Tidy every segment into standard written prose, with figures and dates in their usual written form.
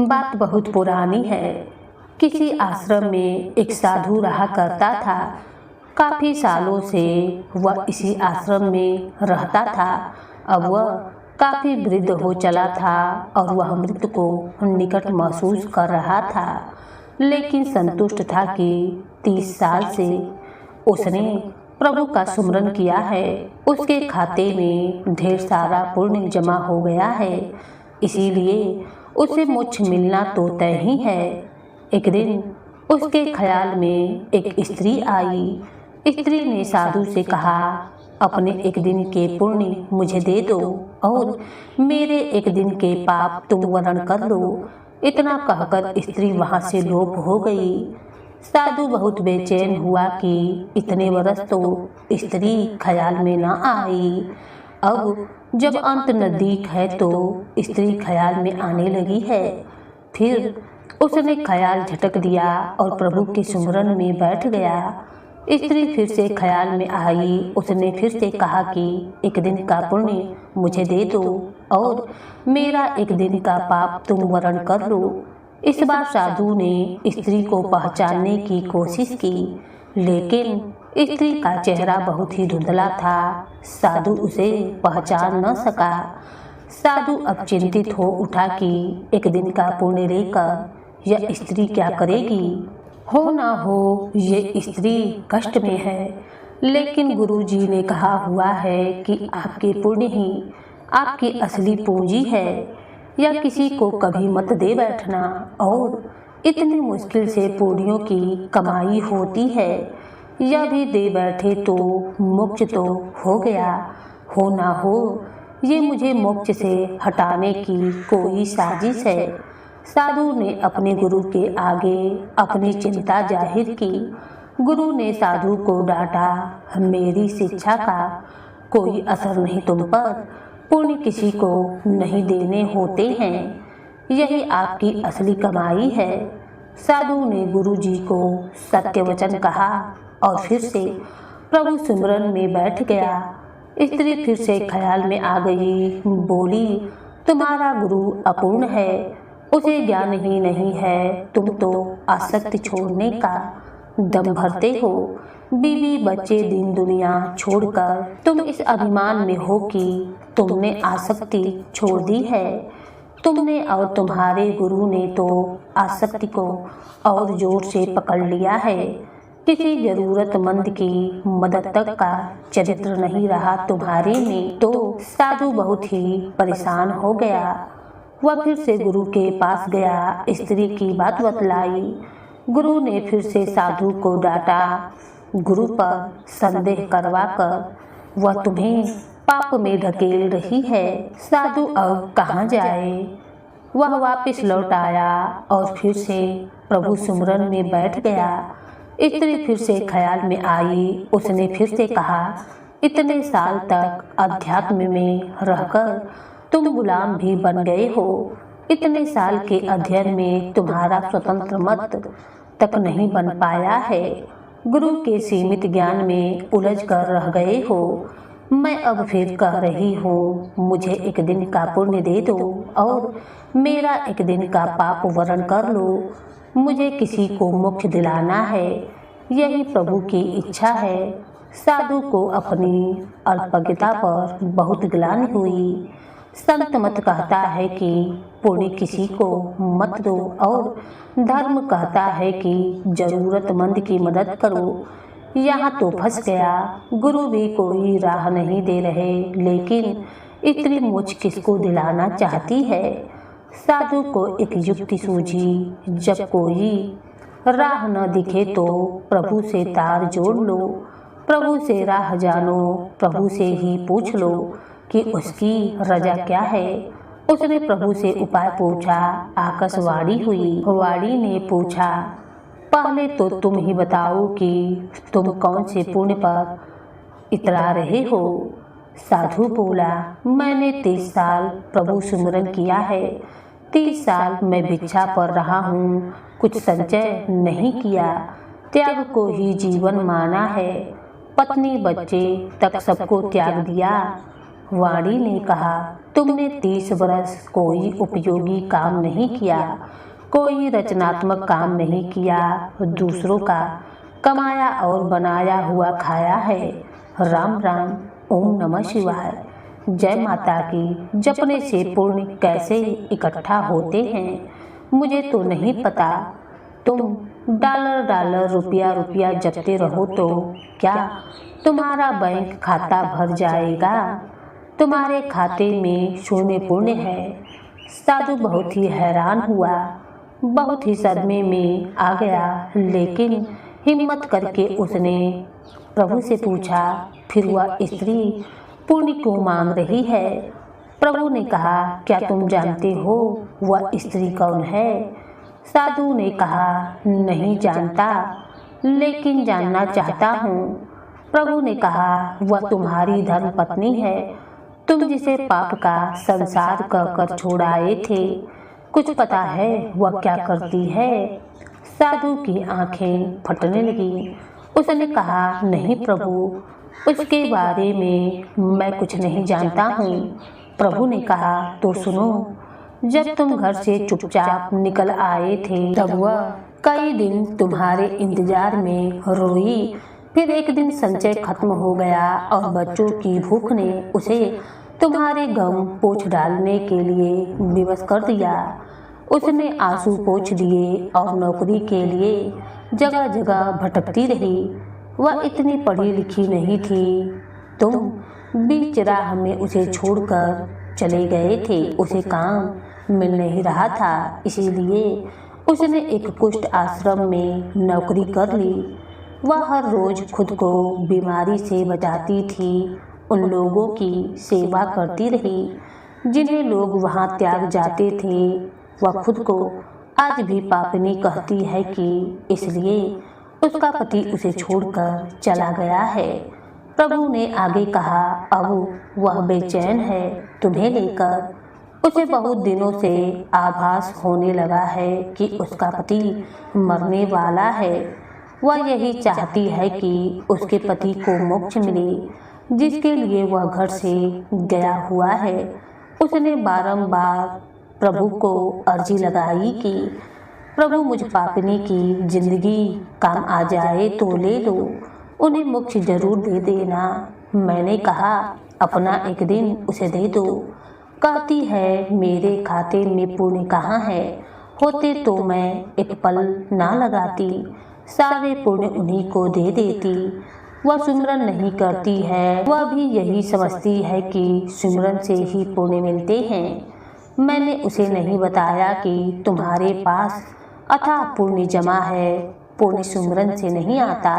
बात बहुत पुरानी है। किसी आश्रम में एक साधु रहा करता था। काफी सालों से वह इसी आश्रम में रहता था। अब वह काफी वृद्ध हो चला था और वह मृत्यु को निकट महसूस कर रहा था, लेकिन संतुष्ट था कि 30 साल से उसने प्रभु का सुमरन किया है। उसके खाते में ढेर सारा पुण्य जमा हो गया है, इसीलिए उसे मोक्ष मिलना तो तय ही है। एक दिन उसके ख्याल में एक स्त्री आई। स्त्री ने साधु से कहा, अपने एक दिन के पुण्य मुझे दे दो और मेरे एक दिन के पाप तुम वरण कर लो। इतना कहकर स्त्री वहां से लोप हो गई। साधु बहुत बेचैन हुआ कि इतने वर्ष तो स्त्री ख्याल में न आई। अब जब अंत नजदीक है तो स्त्री ख्याल में आने लगी है। फिर उसने ख्याल झटक दिया और प्रभु के सुमरन में बैठ गया। स्त्री फिर से ख्याल में आई। उसने फिर से कहा कि एक दिन का पुण्य मुझे दे दो और मेरा एक दिन का पाप तुम वरण कर लो। इस बार साधु ने स्त्री को पहचानने की कोशिश की, लेकिन स्त्री का चेहरा बहुत ही धुंधला था। साधु उसे पहचान न सका। साधु अब चिंतित हो उठा कि एक दिन का पुण्य लेकर यह स्त्री क्या करेगी। हो ना हो ये स्त्री कष्ट में है, लेकिन गुरुजी ने कहा हुआ है कि आपके पुण्य ही आपकी असली पूंजी है। या किसी को कभी मत दे बैठना, और इतनी मुश्किल से पूंजियों की कमाई होती है। यह भी दे बैठे तो मोक्ष तो हो गया। हो ना हो ये मुझे मोक्ष से हटाने की कोई साजिश है। साधु ने अपने गुरु के आगे अपनी चिंता जाहिर की। गुरु ने साधु को डांटा, मेरी शिक्षा का कोई असर नहीं तुम पर। पुण्य किसी को नहीं देने होते हैं, यही आपकी असली कमाई है। साधु ने गुरुजी को सत्य वचन कहा और फिर से प्रभु सुमरन में बैठ गया। स्त्री फिर से ख्याल में आ गई। बोली, तुम्हारा गुरु अपूर्ण है, उसे ज्ञान ही नहीं है। तुम तो आसक्ति छोड़ने का दम भरते हो। बीवी बच्चे दिन दुनिया छोड़कर तुम इस अभिमान में हो कि तुमने आसक्ति छोड़ दी है। तुमने और तुम्हारे गुरु ने तो आसक्ति को और जोर से पकड़ लिया है। किसी जरूरतमंद की मदद तक का चरित्र नहीं रहा तुम्हारे में। तो साधु बहुत ही परेशान हो गया। वह फिर से गुरु के पास गया, स्त्री की बात बतलाई। गुरु ने फिर से साधु को डांटा। गुरु पर संदेह करवाकर वह तुम्हें पाप में ढकेल रही है। साधु अब कहाँ जाए। वह वापस लौट आया और फिर से प्रभु सुमरन में बैठ गया। स्त्री फिर से ख्याल में आई। उसने फिर से कहा, इतने साल तक अध्यात्म में रहकर तुम गुलाम भी बन गए हो। इतने साल के अध्ययन में तुम्हारा स्वतंत्र मत तक नहीं बन पाया है। गुरु के सीमित ज्ञान में उलझ कर रह गए हो। मैं अब फिर कह रही हूँ, मुझे एक दिन का पुण्य दे दो और मेरा एक दिन का पाप वरण कर लो। मुझे किसी को मोक्ष दिलाना है, यही प्रभु की इच्छा है। साधु को अपनी अल्पज्ञता पर बहुत ग्लानि हुई। संत मत कहता है कि पुण्य किसी को मत दो और धर्म कहता है कि जरूरतमंद की मदद करो। यहाँ तो फंस गया। गुरु भी कोई राह नहीं दे रहे, लेकिन इतनी मुझ किसको दिलाना चाहती है। साधु को एक युक्ति सूझी, जब कोई राह न दिखे तो प्रभु से तार जोड़ लो। प्रभु से राह जानो, प्रभु से ही पूछ लो कि उसकी रजा क्या है। उसने प्रभु से उपाय पूछा। आकाशवाणी हुई। वाणी ने पूछा, पहले तो तुम ही बताओ कि तुम कौन से पुण्य पर इतरा रहे हो। साधु बोला, मैंने 30 साल प्रभु सुमरन किया है। 30 साल मैं भिक्षा पर रहा हूँ, कुछ संचय नहीं किया। त्याग को ही जीवन माना है। पत्नी बच्चे तक सबको त्याग दिया। वाणी ने कहा, तुमने 30 वर्ष कोई उपयोगी काम नहीं किया, कोई रचनात्मक काम नहीं किया, दूसरों का कमाया और बनाया हुआ खाया है। राम राम, ओम नमः शिवाय, जय माता की। जपने से पुण्य कैसे इकट्ठा होते हैं मुझे तो नहीं पता। तुम डॉलर डॉलर रुपया रुपया जपते रहो तो क्या तुम्हारा बैंक खाता भर जाएगा? तुम्हारे खाते में शून्य पुण्य है। साधु बहुत ही हैरान हुआ, बहुत ही सदमे में आ गया, लेकिन हिम्मत करके उसने प्रभु से पूछा, फिर वह स्त्री पुण्य क्यों मांग रही है? प्रभु ने कहा, क्या तुम जानते हो वह स्त्री कौन है? साधु ने कहा, नहीं जानता, लेकिन जानना चाहता हूँ। प्रभु ने कहा, वह तुम्हारी धर्म पत्नी है, तुम जिसे पाप का संसार कहकर छोड़ाए थे। कुछ पता है वह क्या करती है? साधु की आंखें फटने लगी। उसने कहा, नहीं प्रभु, उसके बारे में मैं कुछ नहीं जानता हूँ। प्रभु ने कहा, तो सुनो, जब तुम घर से चुपचाप निकल आए थे तब वह कई दिन तुम्हारे इंतजार में रोई। फिर एक दिन संचय खत्म हो गया और बच्चों की भूख ने उसे तुम्हारे गम पोंछ डालने के लिए विवश कर दिया। उसने आंसू पोंछ दिए और नौकरी के लिए जगह जगह भटकती रही। वह इतनी पढ़ी लिखी नहीं थी, तुम बीच राह में उसे छोड़कर चले गए थे। उसे काम मिल नहीं रहा था, इसीलिए उसने एक कुष्ठ आश्रम में नौकरी कर ली। वह हर रोज खुद को बीमारी से बचाती थी, उन लोगों की सेवा करती रही जिन्हें लोग वहां त्याग जाते थे। वह खुद को आज भी पापिनी कहती है कि इसलिए उसका पति उसे छोड़कर चला गया है। प्रभु ने आगे कहा, अब वह बेचैन है तुम्हें लेकर। उसे बहुत दिनों से आभास होने लगा है कि उसका पति मरने वाला है। वह यही चाहती है कि उसके पति को मोक्ष मिले, जिसके लिए वह घर से गया हुआ है। उसने बारंबार प्रभु को अर्जी लगाई कि प्रभु, मुझ पापिनी की जिंदगी काम आ जाए तो ले लो, उन्हें मोक्ष जरूर दे देना। मैंने कहा, अपना एक दिन उसे दे दो। कहती है, मेरे खाते में पुण्य कहाँ है, होते तो मैं एक पल ना लगाती, सारे पुण्य उन्हीं को दे देती। वह सिमरन नहीं करती है, वह भी यही समझती है कि सिमरन से ही पुण्य मिलते हैं। मैंने उसे नहीं बताया कि तुम्हारे पास अथाह पुण्य जमा है, पुण्य सिमरन से नहीं आता।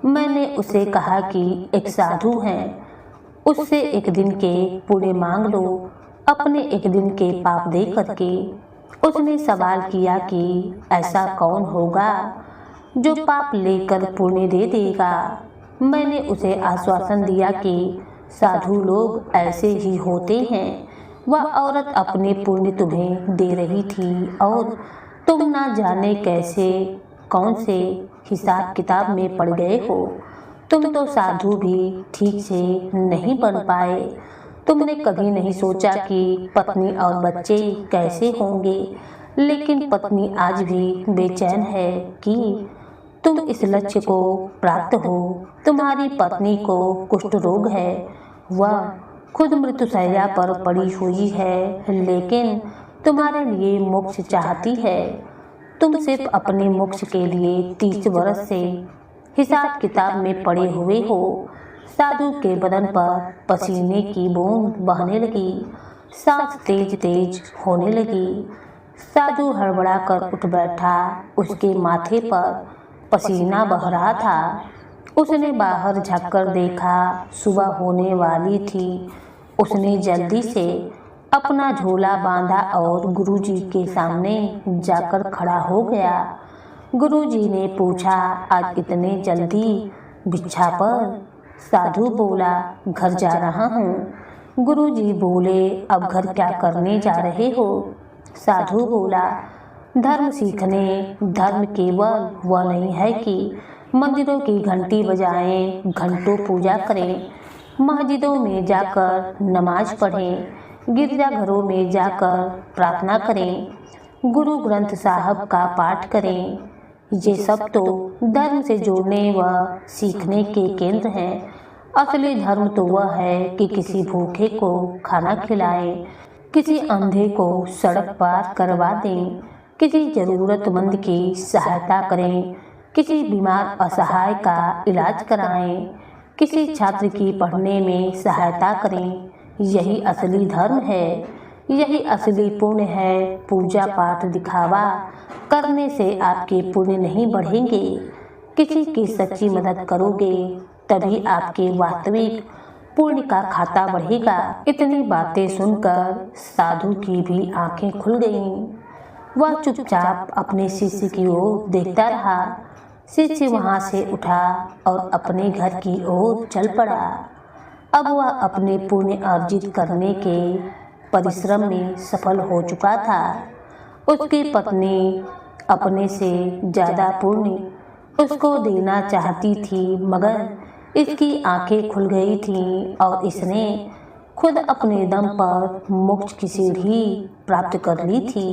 मैंने उसे कहा कि एक साधु है, उससे एक दिन के पुण्य मांग लो, अपने एक दिन के पाप दे करके। उसने सवाल किया कि ऐसा कौन होगा जो पाप लेकर पुण्य दे देगा। मैंने उसे आश्वासन दिया कि साधु लोग ऐसे ही होते हैं। वह औरत अपने पुण्य तुम्हें दे रही थी और तुम ना जाने कैसे कौन से हिसाब किताब में पड़ गए हो। तुम तो साधु भी ठीक से नहीं बन पाए। तुमने कभी नहीं सोचा कि पत्नी और बच्चे कैसे होंगे, लेकिन पत्नी आज भी बेचैन है कि तुम इस लक्ष्य को प्राप्त हो। तुम्हारी पत्नी को कुष्ठ रोग है, वह खुद मृत्युशैया पर पड़ी हुई है, लेकिन तुम्हारे लिए मोक्ष चाहती है। तुम सिर्फ अपने मोक्ष के लिए 30 वर्ष से हिसाब किताब में पड़े हुए हो। साधु के बदन पर पसीने की बूंद बहने लगी, सांस तेज तेज होने लगी। साधु हड़बड़ा कर उठ बैठा, उसके माथे पर पसीना बह रहा था। उसने बाहर झांककर देखा, सुबह होने वाली थी। उसने जल्दी से अपना झोला बांधा और गुरुजी के सामने जाकर खड़ा हो गया। गुरुजी ने पूछा, आज इतने जल्दी भिक्षा पर? साधु बोला, घर जा रहा हूँ। गुरुजी बोले, अब घर क्या करने जा रहे हो? साधु बोला, धर्म सीखने। धर्म केवल वह नहीं है कि मंदिरों की घंटी बजाएं, घंटों पूजा करें। मस्जिदों में जाकर नमाज पढ़ें, गिरजाघरों में जाकर प्रार्थना करें, गुरु ग्रंथ साहब का पाठ करें। ये सब तो धर्म से जोड़ने व सीखने के केंद्र हैं। असली धर्म तो वह है कि किसी भूखे को खाना खिलाएं, किसी अंधे को सड़क पार करवा दें, किसी जरूरतमंद की सहायता करें, किसी बीमार असहाय का इलाज कराएं, किसी छात्र की पढ़ने में सहायता करें। यही असली धर्म है, यही असली पुण्य है। पूजा पाठ दिखावा करने से आपके पुण्य नहीं बढ़ेंगे। किसी की सच्ची मदद करोगे तभी आपके वास्तविक पुण्य का खाता बढ़ेगा। इतनी बातें सुनकर साधु की भी आंखें खुल गईं। वह चुपचाप अपने शिष्य की ओर देखता रहा। शिष्य वहां से उठा और अपने घर की ओर चल पड़ा। अब वह अपने पुण्य अर्जित करने के परिश्रम में सफल हो चुका था। उसकी पत्नी अपने से ज्यादा पुण्य उसको देना चाहती थी, मगर इसकी आंखें खुल गई थीं और इसने खुद अपने दम पर मोक्ष की सीढ़ी प्राप्त कर ली थी।